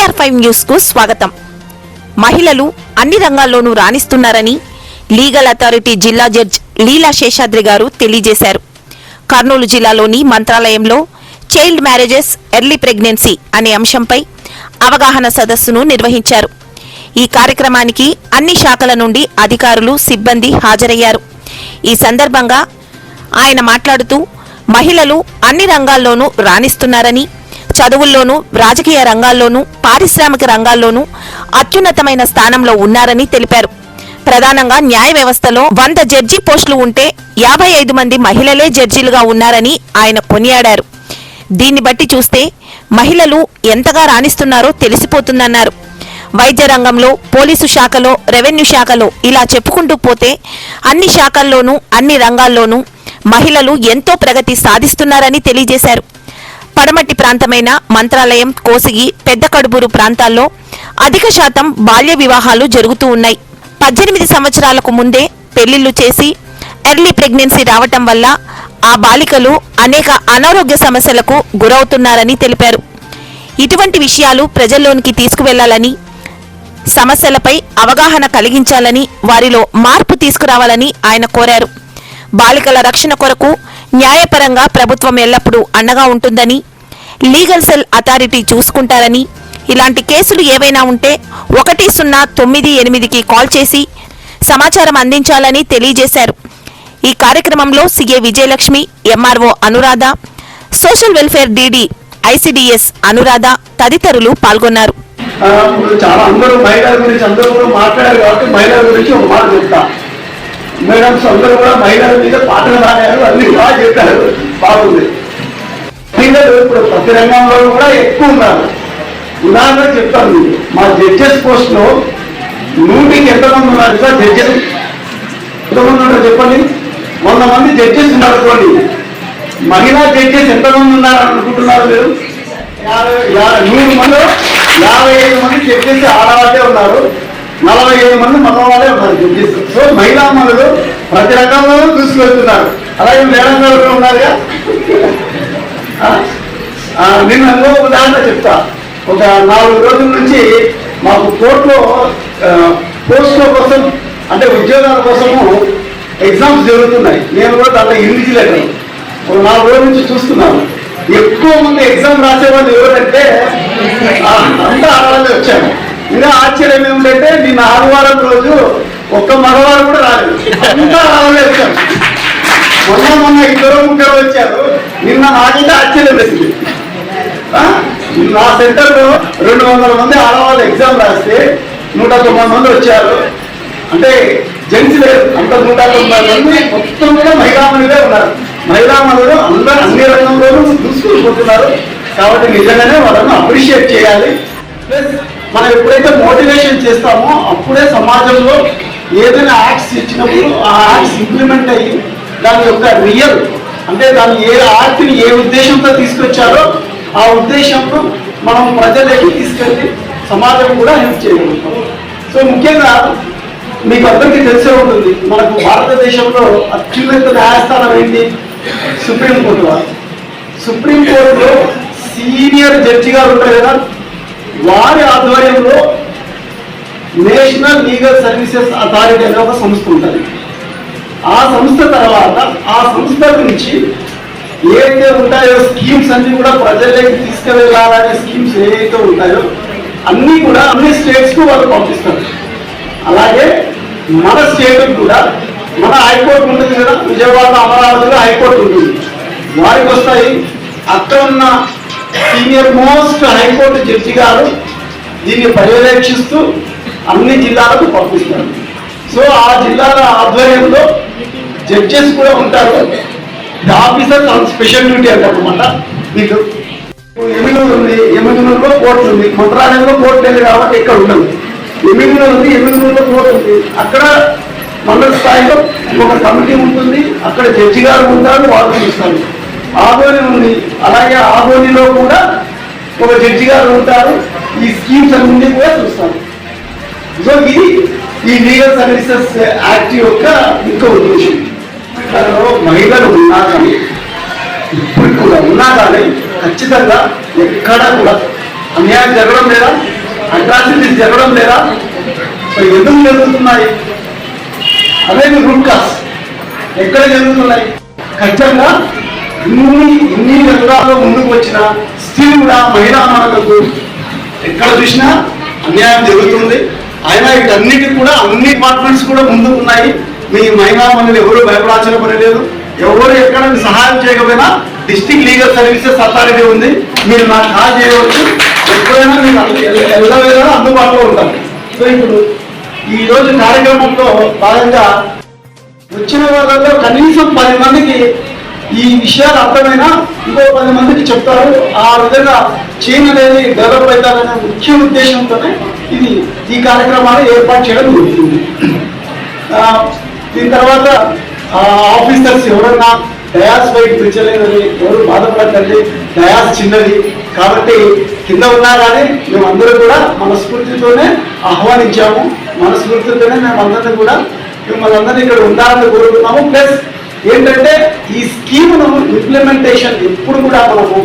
TR5 news కు స్వాగతం. మహిళలు అన్ని రంగాల్లోనూ రాణిస్తున్నారని లీగల్ అథారిటీ జిల్లా జడ్జి లీలా శేషాద్రి గారు తెలియజేశారు. కర్నూలు జిల్లాలోని మంత్రాలయంలో చైల్డ్ మ్యారేజెస్, ఎర్లీ ప్రెగ్నెన్సీ అనే అంశంపై అవగాహన సదస్సును నిర్వహించారు. ఈ కార్యక్రమానికి అన్ని శాఖల నుండి అధికారులు, సిబ్బంది హాజరయ్యారు. ఈ సందర్భంగా ఆయన మాట్లాడుతూ మహిళలు అన్ని రంగాల్లోనూ రాణిస్తున్నారని, చదువుల్లోనూ, రాజకీయ రంగాల్లోనూ, పారిశ్రామిక రంగాల్లోనూ అత్యున్నతమైన స్థానంలో ఉన్నారని తెలిపారు. ప్రధానంగా న్యాయ వ్యవస్థలో 100 జడ్జి పోస్టులు ఉంటే 55 మంది మహిళలే జడ్జీలుగా ఉన్నారని ఆయన కొనియాడారు. దీన్ని బట్టి చూస్తే మహిళలు ఎంతగా రాణిస్తున్నారో తెలిసిపోతుందన్నారు. వైద్య రంగంలో, పోలీసు శాఖలో, రెవెన్యూ శాఖలో ఇలా చెప్పుకుంటూ పోతే అన్ని శాఖల్లోనూ, అన్ని రంగాల్లోనూ మహిళలు ఎంతో ప్రగతి సాధిస్తున్నారని తెలియజేశారు. పడమటి ప్రాంతమైన మంత్రాలయం, కోసిగి, పెద్ద కడుబూరు ప్రాంతాల్లో అధిక శాతం బాల్య వివాహాలు జరుగుతూ ఉన్నాయి. 18 సంవత్సరాలకు ముందే పెళ్లిళ్లు చేసి ఎర్లీ ప్రెగ్నెన్సీ రావటం వల్ల ఆ బాలికలు అనేక అనారోగ్య సమస్యలకు గురవుతున్నారని తెలిపారు. ఇటువంటి విషయాలు ప్రజల్లోనికి తీసుకువెళ్లాలని, సమస్యలపై అవగాహన కలిగించాలని, వారిలో మార్పు తీసుకురావాలని ఆయన కోరారు. బాలికల రక్షణ కొరకు న్యాయపరంగా ప్రభుత్వం ఎల్లప్పుడూ అండగా ఉంటుందని, లీగల్ సెల్ అథారిటీ చూసుకుంటారని, ఇలాంటి కేసులు ఏవైనా ఉంటే 1098కి కాల్ చేసి సమాచారం అందించాలని తెలియజేశారు. ఈ కార్యక్రమంలో CA Vijayalakshmi, MRO Anuradha, social welfare DD ICDS Anuradha తదితరులు పాల్గొన్నారు. చాలా అందరూ మహిళల గురించి అందరూ కూడా మాట్లాడారు కాబట్టి మహిళల గురించి ఒక మాట చెప్తా. మేడమ్స్ అందరూ కూడా మహిళల మీద పాటలు రాయారు, అన్ని బాగా చెప్పారు, బాగుంది. మహిళలు ఇప్పుడు ప్రతి రంగంలో కూడా ఎక్కువ ఉన్నారు. ఉదాహరణ చెప్తాను, మా జడ్జెస్ పోస్ట్ లో 100కి ఎంతమంది ఉన్నారు సార్? జడ్జెస్ ఎంతమంది ఉన్నారో చెప్పండి. 100 మంది జడ్జెస్ ఉన్నారు అనుకోండి. మహిళా జడ్జెస్ ఎంతమంది ఉన్నారు అనుకుంటున్నారు మీరు? 100 మంది, 55 మంది జడ్జెస్ ఆడవాళ్ళే ఉన్నారు, 45 మంది మగవాళ్ళే ఉన్నారు జడ్జెస్. సో మహిళా మనులు ప్రతి రకంలోనూ తీసుకువెళ్తున్నారు. అలాగే మేడం గారు ఉన్నారుగా. నేను అందులో ఉదాహరణ చెప్తా. ఒక 4 రోజుల నుంచి మాకు కోర్టులో పోస్టుల కోసం, అంటే ఉద్యోగాల కోసము ఎగ్జామ్స్ జరుగుతున్నాయి. నేను కూడా దాంట్లో ఇన్విజిలేటర్ ఒక 4 రోజుల నుంచి చూస్తున్నాను. ఎక్కువ మంది ఎగ్జామ్ రాసేవాళ్ళు ఎవరంటే అంతా ఆడవాళ్ళే వచ్చాను. ఇంకా ఆశ్చర్యం ఏమిటంటే నిన్న ఆదివారం రోజు ఒక్క మగవారు కూడా రాలేదు, అంతా ఆడవాళ్ళే వచ్చాను. మొన్న 2-3 వచ్చారు. నిన్న నాకైతే ఆశ్చర్యం వేసింది. నా సెంటర్లో 200 మంది ఆడవాళ్ళు ఎగ్జామ్ రాస్తే 190 మంది వచ్చారు. అంటే జెంట్స్ లేదు, అంత 190 మంది మొత్తం కూడా మహిళామణులే ఉన్నారు. మహిళామణులు అందరూ అన్ని రంగంలోనూ చూసుకుంటున్నారు. కాబట్టి నిజంగానే వాళ్ళను అప్రిషియేట్ చేయాలి. ప్లస్ మనం ఎప్పుడైతే మోటివేషన్ చేస్తామో అప్పుడే సమాజంలో ఏదైనా యాక్ట్స్ ఇచ్చినప్పుడు ఆ యాక్ట్స్ ఇంప్లిమెంట్ అయ్యి దాని యొక్క రియల్, అంటే దాన్ని ఏ యాక్ట్ని ఏ ఉద్దేశంతో తీసుకొచ్చారో ఆ ఉద్దేశంలో మనం ప్రజలకి తీసుకెళ్ళి సమాజం కూడా హెల్ప్ చేయగలుగుతాం. సో ముఖ్యంగా మీకు అందరికీ తెలిసే ఉంటుంది, మనకు భారతదేశంలో అత్యున్నత న్యాయస్థానం ఏంటి? సుప్రీంకోర్టు వారు. సుప్రీంకోర్టులో సీనియర్ జడ్జి గారు ఉంటారు కదా, వారి ఆధ్వర్యంలో నేషనల్ లీగల్ సర్వీసెస్ అథారిటీ అనే ఒక సంస్థ ఉంటుంది. ఆ సంస్థ తర్వాత ఆ సంస్థ నుంచి ఏవైతే ఉంటాయో స్కీమ్స్ అన్ని కూడా ప్రజల్లోకి తీసుకువెళ్ళాలనే స్కీమ్స్ ఏవైతే ఉంటాయో అన్నీ కూడా అన్ని స్టేట్స్కు వాళ్ళు పంపిస్తారు. అలాగే మన స్టేట్కి కూడా మన హైకోర్టు ఉంటుంది కదా, విజయవాడ, అమరావతిలో హైకోర్టు ఉంటుంది. వారికి వస్తాయి. అక్కడ ఉన్న సీనియర్ మోస్ట్ హైకోర్టు జడ్జి గారు దీన్ని పర్యవేక్షిస్తూ అన్ని జిల్లాలకు పంపిస్తారు. సో ఆ జిల్లాల ఆధ్వర్యంలో జడ్జెస్ కూడా ఉంటారు. ఆఫీసర్స్ ఆన్ స్పెషల్ డ్యూటీ అంటారనమాట. మీకు ఎమ్మిగనూరు ఉంది, ఎమ్మిగనూరులో కోర్టు ఉంది. మంత్రాలయంలో కోర్టు లేదు కాబట్టి ఇక్కడ ఉండదు. ఎమ్మిగనూరు ఉంది, ఎమ్మిగనూరులో కోర్టు ఉంది. అక్కడ మండల స్థాయిలో ఒక కమిటీ ఉంటుంది, అక్కడ జడ్జి గారు ఉంటారు, వాళ్ళు చూస్తారు. ఆదోని ఉంది, అలాగే ఆదోనిలో కూడా ఒక జడ్జి గారు ఉంటారు, ఈ స్కీమ్స్ అన్ని కూడా చూస్తారు. సో ఇది ఈ లీగల్ సర్వీసెస్ యాక్ట్ యొక్క ఇంకో ఉద్దేశం. మహిళలు ఉన్నా కానీ, ఇప్పుడు కూడా ఉన్నా కానీ ఖచ్చితంగా ఎక్కడ కూడా అన్యాయం జరగడం లేదా? అట్రాసిటీస్ జరగడం లేదా? మరి ఎందుకు జరుగుతున్నాయి అనేది రూట్ కాస్. ఎక్కడ జరుగుతున్నాయి? ఖచ్చితంగా ఇన్ని రంగాల్లో ముందుకు వచ్చిన స్త్రీలు కూడా మహిళా మానవులకు ఎక్కడ చూసినా అన్యాయం జరుగుతుంది. అయినా వీటన్నిటికి కూడా అన్ని డిపార్ట్మెంట్స్ కూడా ముందుకు ఉన్నాయి. మీ మహిళా మనులు ఎవరు భయపడాల్సిన పని లేదు. ఎవరు ఎక్కడ సహాయం చేయకపోయినా డిస్ట్రిక్ట్ లీగల్ సర్వీసెస్ అథారిటీ ఉంది. మీరు నాకు కాల్ చేయవచ్చు, ఎప్పుడైనా మీరు ఎల్లవేళ అందుబాటులో ఉంటారు. సో ఇప్పుడు ఈ రోజు కార్యక్రమంలో భాగంగా వచ్చిన వాళ్ళలో కనీసం 10 మందికి ఈ విషయాలు అర్థమైనా ఇంకో 10 మందికి చెప్తారు. ఆ విధంగా చైన్ అనేది డెవలప్ అవుతారనే ముఖ్య ఉద్దేశంతోనే ఈ కార్యక్రమాలు ఏర్పాటు చేయడం జరుగుతుంది. దీని తర్వాత ఆఫీసర్స్ ఎవరన్నా డయాస్ పై పిలిచలేదని ఎవరు బాధపడకండి. డయాస్ చిన్నది కాబట్టి కింద ఉన్నా కానీ మేమందరూ కూడా మనస్ఫూర్తితోనే ఆహ్వానించాము. మనస్ఫూర్తితోనే మేమందరినీ కూడా మిమ్మల్ని అందరినీ ఇక్కడ ఉండాలని కోరుతున్నాము. ప్లస్ ఏంటంటే ఈ స్కీమ్ను ఇంప్లిమెంటేషన్ ఎప్పుడు కూడా మనము